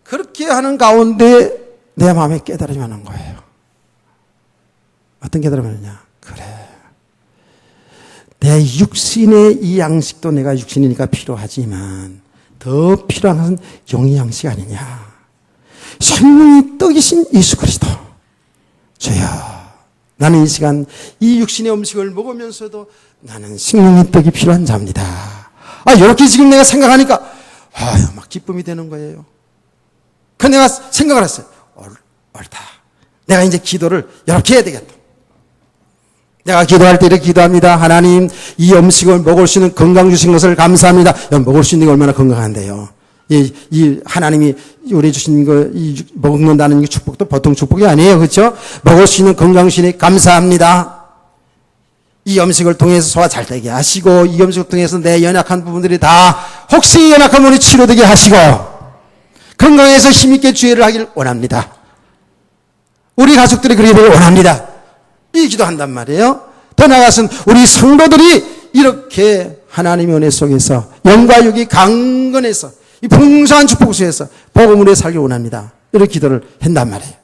그렇게 하는 가운데 내 마음에 깨달음이 오는 거예요. 어떤 깨달음이 오느냐? 그래. 내 육신의 이 양식도 내가 육신이니까 필요하지만 더 필요한 것은 영의 양식 아니냐. 생명의 떡이신 예수 그리스도. 주여, 나는 이 시간 이 육신의 음식을 먹으면서도 나는 생명의 떡이 필요한 자입니다. 이렇게 지금 내가 생각하니까 막 기쁨이 되는 거예요. 그 내가 생각을 했어요. 옳다. 내가 이제 기도를 이렇게 해야 되겠다. 내가 기도할 때 이렇게 기도합니다. 하나님, 이 음식을 먹을 수 있는 건강 주신 것을 감사합니다. 먹을 수 있는 게 얼마나 건강한데요. 이 하나님이 우리 주신 거 먹는다는 축복도 보통 축복이 아니에요. 그렇죠? 먹을 수 있는 건강 주시니 감사합니다. 이 음식을 통해서 소화 잘 되게 하시고 이 음식을 통해서 내 연약한 부분들이 다 혹시 연약한 부분이 치료되게 하시고 건강해서 힘있게 주의를 하길 원합니다. 우리 가족들이 그렇게 되길 원합니다. 이 기도한단 말이에요. 더 나아가서는 우리 성도들이 이렇게 하나님의 은혜 속에서 영과 육이 강건해서 이 풍성한 축복 속에서 복음으로 살길 원합니다. 이렇게 기도를 한단 말이에요.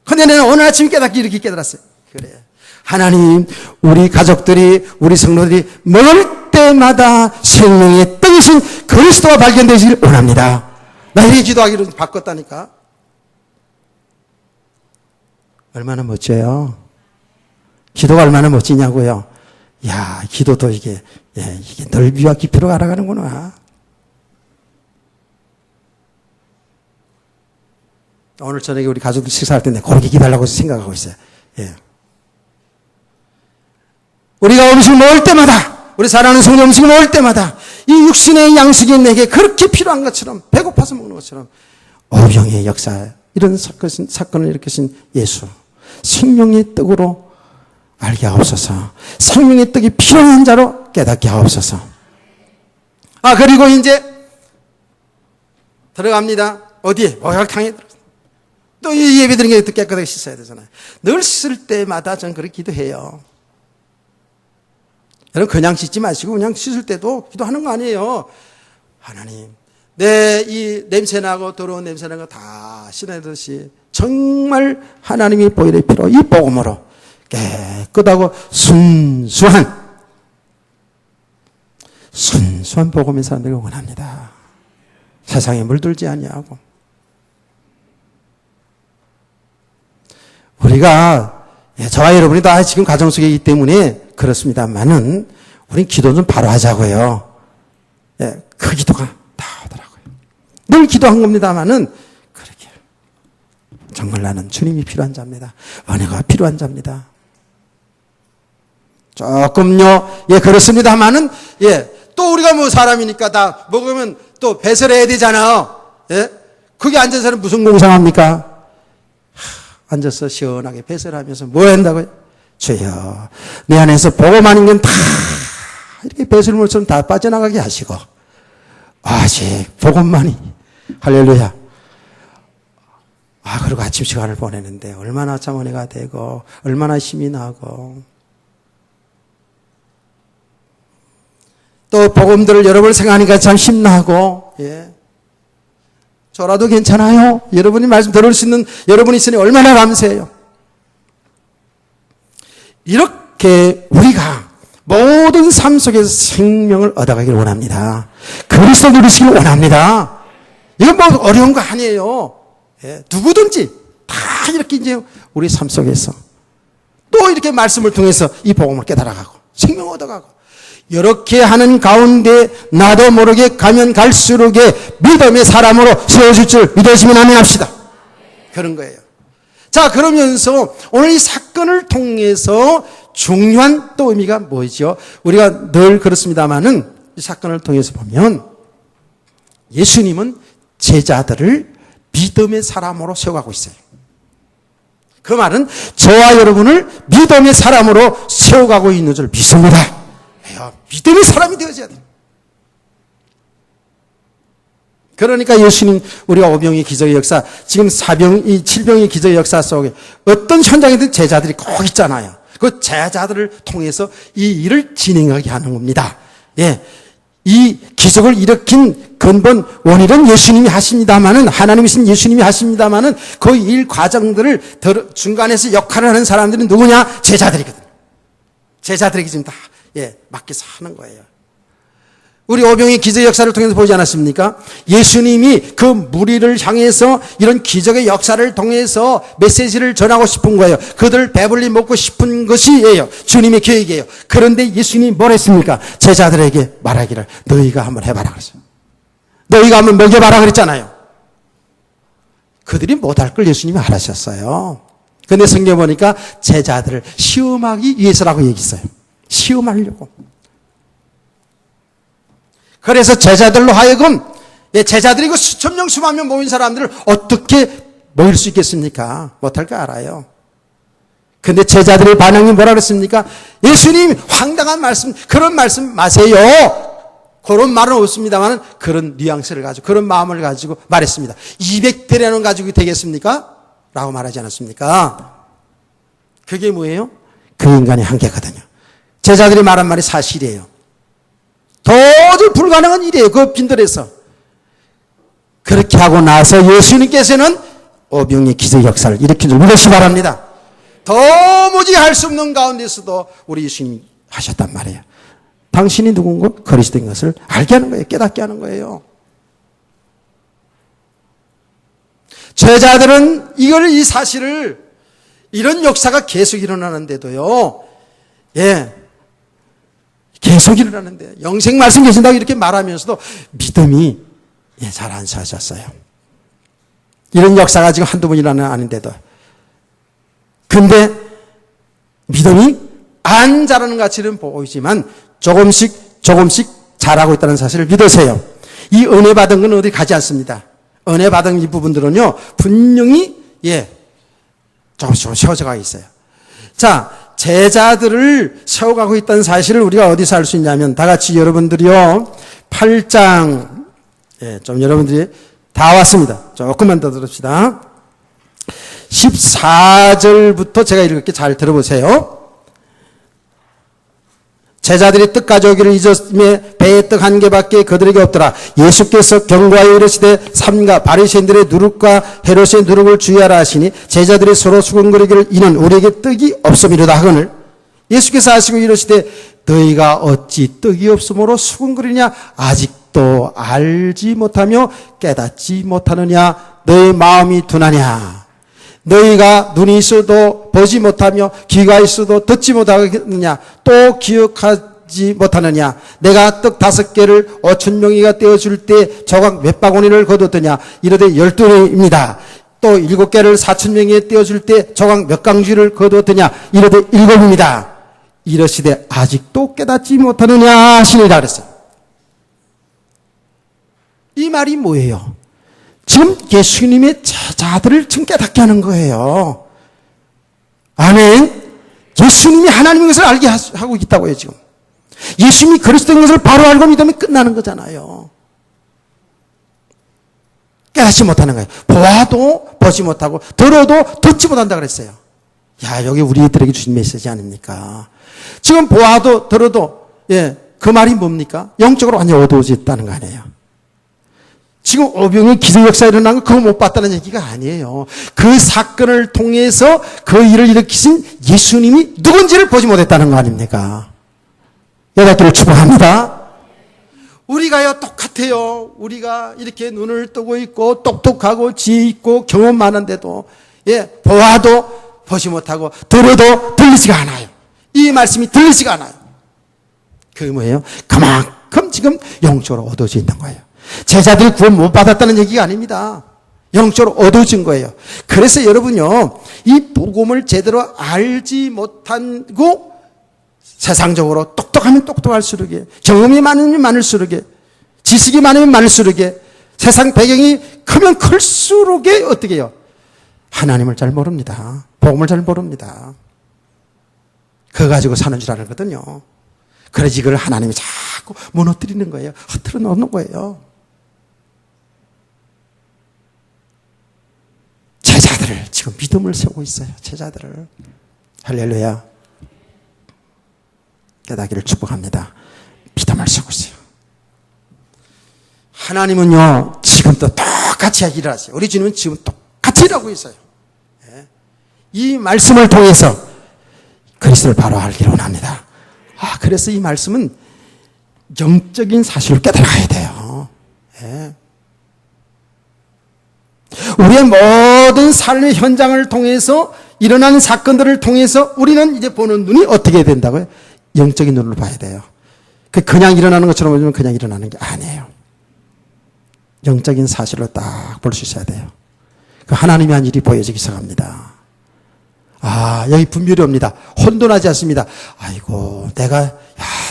그런데 내가 오늘 아침에 이렇게 깨달았어요. 그래, 하나님, 우리 가족들이 우리 성도들이 먹을 때마다 생명의 떡이신 그리스도가 발견되시길 원합니다. 나 이렇게 기도하기로 바꿨다니까. 얼마나 멋져요. 기도가 얼마나 멋지냐고요. 야, 기도도 이게 넓이와 깊이로 알아가는구나. 오늘 저녁에 우리 가족들 식사할 때 내가 그렇게 기도하려고 생각하고 있어요. 예. 우리가 음식을 먹을 때마다, 우리 사랑하는 성도 음식을 먹을 때마다 이 육신의 양식이 내게 그렇게 필요한 것처럼, 배고파서 먹는 것처럼 오병의 역사, 이런 사건을 일으키신 예수, 생명의 떡으로 알게 하옵소서. 생명의 떡이 필요한 자로 깨닫게 하옵소서. 그리고 이제 들어갑니다. 어디에? 목욕탕에 들어갑니다. 또 이 예배 드리는 게 깨끗하게 씻어야 되잖아요. 늘 씻을 때마다 저는 그렇게 기도해요. 여러분, 그냥 씻지 마시고 그냥 씻을 때도 기도하는 거 아니에요. 하나님, 내 이 냄새나고 더러운 냄새나는 거 다 씻어내듯이 정말 하나님이 보혈의 피로 이 복음으로 깨끗하고 순수한 복음의 사람들을 원합니다. 세상에 물들지 아니하고. 우리가 저와 여러분이 다 지금 가정 속에 있기 때문에 그렇습니다만은 우린 기도 좀 바로 하자고요. 그 기도가 나오더라고요. 늘 기도한 겁니다만은 그렇게 정말 나는 주님이 필요한 자입니다. 은혜가 필요한 자입니다. 조금요, 그렇습니다만은 또 우리가 뭐 사람이니까 다 먹으면 또 배설해야 되잖아요. 그게 앉아서는 무슨 공상합니까? 앉아서 시원하게 배설하면서 뭐 한다고요? 주여, 내 안에서 복음 아닌 건 다 이렇게 배설물처럼 다 빠져나가게 하시고 아직 복음만이, 할렐루야. 그리고 아침 시간을 보내는데 얼마나 참 은혜가 되고 얼마나 힘이 나고, 또 복음들을 여러분을 생각하니까 참 힘나고, 저라도 괜찮아요. 여러분이 말씀 들을 수 있는 여러분이 있으니 얼마나 감사해요. 이렇게 우리가 모든 삶 속에서 생명을 얻어가기를 원합니다. 그리스도 누리시기를 원합니다. 이건 뭐 어려운 거 아니에요. 누구든지 다 이렇게 이제 우리 삶 속에서 또 이렇게 말씀을 통해서 이 복음을 깨달아가고 생명을 얻어가고, 이렇게 하는 가운데 나도 모르게 가면 갈수록의 믿음의 사람으로 세워질 줄 믿으시면 아멘합시다. 그런 거예요. 자, 그러면서 오늘 이 사건을 통해서 중요한 또 의미가 뭐죠? 우리가 늘 그렇습니다만은 이 사건을 통해서 보면 예수님은 제자들을 믿음의 사람으로 세워가고 있어요. 그 말은 저와 여러분을 믿음의 사람으로 세워가고 있는 줄 믿습니다. 믿음의 사람이 되어져야 돼요. 그러니까 예수님, 우리가 오병의 기적의 역사, 지금 이 7병의 기적의 역사 속에 어떤 현장이든 제자들이 꼭 있잖아요. 그 제자들을 통해서 이 일을 진행하게 하는 겁니다. 이 기적을 일으킨 근본 원인은 예수님이 하십니다마는, 하나님이신 예수님이 하십니다마는 그 일 과정들을 중간에서 역할을 하는 사람들은 누구냐? 제자들이거든요. 제자들에게 지금 다 맡겨서 하는 거예요. 우리 오병의 기적의 역사를 통해서 보지 않았습니까? 예수님이 그 무리를 향해서 이런 기적의 역사를 통해서 메시지를 전하고 싶은 거예요. 그들 배불리 먹고 싶은 것이에요. 주님의 계획이에요. 그런데 예수님이 뭘 했습니까? 제자들에게 말하기를 너희가 한번 해봐라 그랬어요. 너희가 한번 먹여봐라 그랬잖아요. 그들이 못할 걸 예수님이 하셨어요. 근데 성경 보니까 제자들을 시험하기 위해서라고 얘기했어요. 시험하려고. 그래서 제자들로 하여금, 제자들이 그 수천 명 수만 명 모인 사람들을 어떻게 모일 수 있겠습니까? 못할 거 알아요. 근데 제자들의 반응이 뭐라 그랬습니까? 예수님 황당한 말씀, 그런 말씀 마세요. 그런 말은 없습니다만 그런 뉘앙스를 가지고, 그런 마음을 가지고 말했습니다. 200대라는 가지고 되겠습니까? 라고 말하지 않았습니까? 그게 뭐예요? 그 인간의 한계거든요. 제자들이 말한 말이 사실이에요. 도저히 불가능한 일이에요. 그 빈들에서. 그렇게 하고 나서 예수님께서는 오병의 기적 역사를 일으킨 줄 믿으시기 바랍니다. 도무지 할 수 없는 가운데서도 우리 예수님이 하셨단 말이에요. 당신이 누군가 그리스도인 것을 알게 하는 거예요. 깨닫게 하는 거예요. 제자들은 이 사실을 이런 역사가 계속 일어나는데도요. 예. 계속 일어나는데 영생 말씀 계신다고 이렇게 말하면서도 믿음이 잘 안 사셨어요. 이런 역사가 지금 한두 번 일어나는 아닌데도. 근데 믿음이 안 자라는 가치는 보이지만 조금씩 자라고 있다는 사실을 믿으세요. 이 은혜 받은 건 어디 가지 않습니다. 은혜 받은 이 부분들은요, 분명히, 조금씩 세워져가 있어요. 자, 제자들을 세워가고 있다는 사실을 우리가 어디서 알 수 있냐면, 다 같이 여러분들이요, 8장, 좀 여러분들이 다 왔습니다. 조금만 더 들읍시다. 14절부터 제가 읽을게 잘 들어보세요. 제자들이 떡 가져오기를 잊었음에 배에 떡 한 개밖에 그들에게 없더라. 예수께서 경고하여 이르시되 삼가 바리새인들의 누룩과 헤롯의 누룩을 주의하라 하시니 제자들이 서로 수군거리기를 이는 우리에게 떡이 없음이로다 하거늘 예수께서 하시고 이르시되 너희가 어찌 떡이 없으므로 수군거리냐 아직도 알지 못하며 깨닫지 못하느냐 너희 마음이 둔하냐 너희가 눈이 있어도 보지 못하며 귀가 있어도 듣지 못하느냐 또 기억하지 못하느냐 내가 떡 5개를 5,000명이가 떼어줄 때 조각 몇 바구니를 거두었더냐 이르되 12입니다. 또 7개를 4,000명에 떼어줄 때 조각 몇 강쥐를 거두었더냐 이르되 7입니다. 이러시되 아직도 깨닫지 못하느냐 하시니라 그랬어요. 이 말이 뭐예요? 지금 예수님의 제자들을 지금 깨닫게 하는 거예요. 아멘. 예수님이 하나님인 것을 알게 하고 있다고요, 지금. 예수님이 그리스도인 것을 바로 알고 믿으면 끝나는 거잖아요. 깨닫지 못하는 거예요. 보아도 보지 못하고 들어도 듣지 못한다 그랬어요. 야, 여기 우리들에게 주신 메시지 아닙니까? 지금 보아도 들어도 그 말이 뭡니까? 영적으로 완전히 어두워졌다는 거 아니에요. 지금 오병의 기적 역사 일어난 거 그거 못 봤다는 얘기가 아니에요. 그 사건을 통해서 그 일을 일으키신 예수님이 누군지를 보지 못했다는 거 아닙니까? 여러분들을 축복합니다. 우리가요 똑같아요. 우리가 이렇게 눈을 뜨고 있고 똑똑하고 지혜 있고 경험 많은데도 보아도 보지 못하고 들어도 들리지가 않아요. 이 말씀이 들리지가 않아요. 그게 뭐예요? 그만큼 지금 영적으로 어두워져 있는 거예요. 제자들이 구원 못 받았다는 얘기가 아닙니다. 영적으로 어두워진 거예요. 그래서 여러분요, 이 복음을 제대로 알지 못하고 세상적으로 똑똑하면 똑똑할수록 경험이 많으면 많을수록 지식이 많으면 많을수록 세상 배경이 크면 클수록 어떻게 해요? 하나님을 잘 모릅니다. 복음을 잘 모릅니다. 그거 가지고 사는 줄 알거든요. 그래서 이걸 하나님이 자꾸 무너뜨리는 거예요. 흐트러 놓는 거예요. 제자들을 지금 믿음을 세우고 있어요. 제자들을. 할렐루야. 깨닫기를 축복합니다. 믿음을 세우고 있어요. 하나님은요 지금도 똑같이 일하세요. 우리 주님은 지금 똑같이 일하고 있어요. 이 말씀을 통해서 그리스도를 바로 알기를 원합니다. 그래서 이 말씀은 영적인 사실을 깨달아야 돼요. 우리의 모든 삶의 현장을 통해서 일어나는 사건들을 통해서 우리는 이제 보는 눈이 어떻게 된다고요? 영적인 눈으로 봐야 돼요. 그냥 일어나는 것처럼 보면 그냥 일어나는 게 아니에요. 영적인 사실로 딱 볼 수 있어야 돼요. 그 하나님이 한 일이 보여지기 시작합니다. 여기 분별이 옵니다. 혼돈하지 않습니다. 아이고, 내가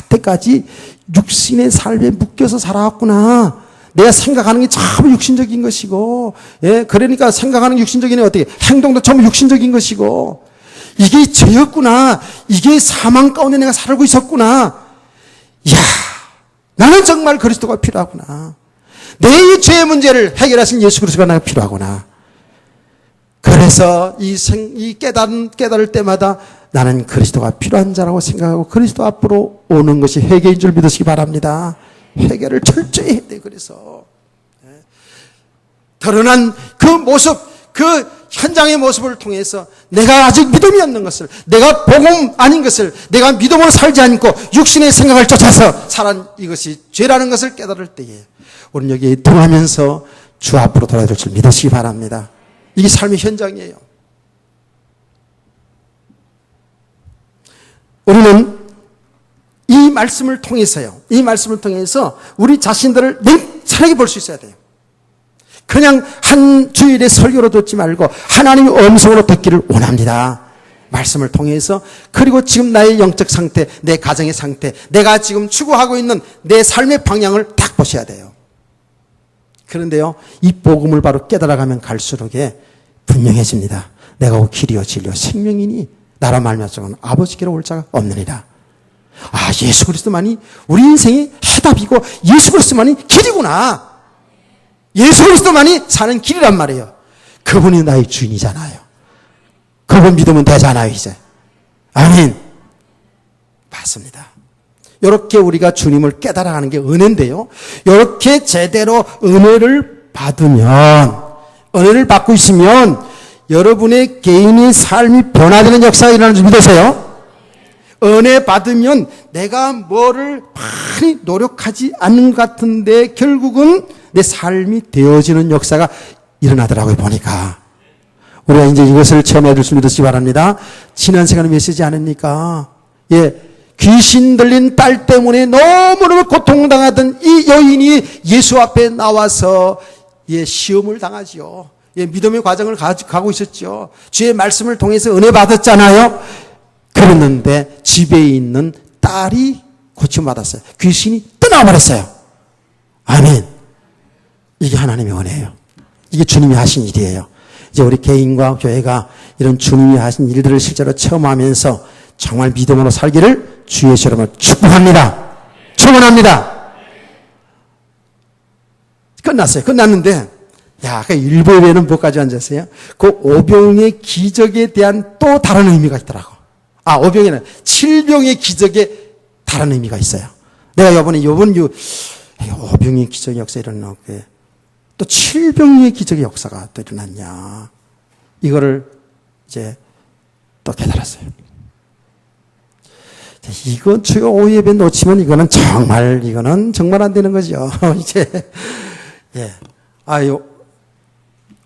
때까지 육신의 삶에 묶여서 살아왔구나. 내가 생각하는 게 참 육신적인 것이고, 그러니까 생각하는 게 육신적인 게 어떻게, 행동도 전부 육신적인 것이고, 이게 죄였구나. 이게 사망 가운데 내가 살고 있었구나. 나는 정말 그리스도가 필요하구나. 내 죄의 문제를 해결하신 예수 그리스도가 나가 필요하구나. 그래서 이 깨달을 때마다 나는 그리스도가 필요한 자라고 생각하고 그리스도 앞으로 오는 것이 회개인 줄 믿으시기 바랍니다. 회개를 철저히 해야 돼. 그래서 드러난 그 모습, 그 현장의 모습을 통해서 내가 아직 믿음이 없는 것을, 내가 복음 아닌 것을, 내가 믿음으로 살지 않고 육신의 생각을 쫓아서 살은 이것이 죄라는 것을 깨달을 때에 우리는 여기에 동하면서 주 앞으로 돌아야 될 줄 믿으시기 바랍니다. 이게 삶의 현장이에요. 우리는 이 말씀을 통해서요. 이 말씀을 통해서 우리 자신들을 냉철하게 볼 수 있어야 돼요. 그냥 한 주일의 설교로 듣지 말고 하나님의 음성으로 듣기를 원합니다. 말씀을 통해서. 그리고 지금 나의 영적 상태, 내 가정의 상태, 내가 지금 추구하고 있는 내 삶의 방향을 딱 보셔야 돼요. 그런데요, 이 복음을 바로 깨달아가면 갈수록에 분명해집니다. 내가 길이요 진리요 생명이니 나라 말미암아 아버지께로 올 자가 없느니라. 아, 예수 그리스도만이 우리 인생의 해답이고 예수 그리스도만이 길이구나. 예수 그리스도만이 사는 길이란 말이에요. 그분이 나의 주인이잖아요. 그분 믿으면 되잖아요, 이제. 아멘. 맞습니다. 이렇게 우리가 주님을 깨달아가는 게 은혜인데요. 이렇게 제대로 은혜를 받고 있으면 여러분의 개인의 삶이 변화되는 역사가 일어나는 줄 믿으세요? 은혜 받으면 내가 뭐를 많이 노력하지 않는 것 같은데 결국은 내 삶이 되어지는 역사가 일어나더라고요, 보니까. 우리가 이제 이것을 체험해 줄 수 믿으시기 바랍니다. 지난 시간에 메시지 않습니까? 귀신 들린 딸 때문에 너무너무 고통당하던 이 여인이 예수 앞에 나와서 시험을 당하지요. 믿음의 과정을 가고 있었죠. 주의 말씀을 통해서 은혜 받았잖아요. 그랬는데 집에 있는 딸이 고침받았어요. 귀신이 떠나버렸어요. 아멘. 이게 하나님의 은혜예요. 이게 주님이 하신 일이에요. 이제 우리 개인과 교회가 이런 주님이 하신 일들을 실제로 체험하면서 정말 믿음으로 살기를 주의 이름으로 축복합니다. 축원합니다. 끝났어요. 끝났는데 그 일부에는 뭐까지 앉았어요? 그 오병의 기적에 대한 또 다른 의미가 있더라고. 오병에는 7병의 기적에 다른 의미가 있어요. 내가 이번 오병의 기적의 역사 일어나고 또 7병의 기적의 역사가 또 일어났냐. 이거를 이제 또 깨달았어요. 이거 주요 오후 예배 놓치면 이거는 정말 안 되는 거죠. 이제,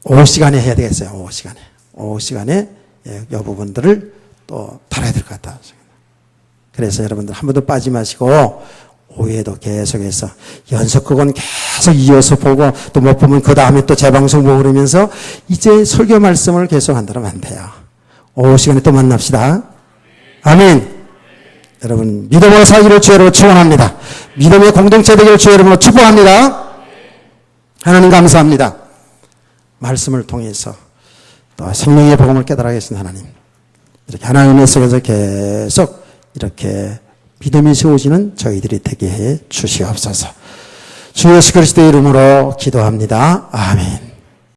오후 시간에 해야 되겠어요. 오후 시간에 이 부분들을 또 다뤄야 될 것 같다. 그래서 여러분들 한 번도 빠지 마시고 오후에도 계속해서 연속극은 계속 이어서 보고 또 못 보면 그 다음에 또 재방송 보고 그러면서 이제 설교 말씀을 계속 한다면 안 돼요. 오후 시간에 또 만납시다. 아멘. 여러분 믿음으로 살기를 주의로 축원합니다. 믿음의 공동체 되기를 주의 이름으로 축복합니다. 하나님 감사합니다. 말씀을 통해서 또 생명의 복음을 깨달아 계신 하나님, 이렇게 하나님의 속에서 계속 이렇게 믿음이 세워지는 저희들이 되게 해 주시옵소서. 주 예수 그리스도의 이름으로 기도합니다. 아멘.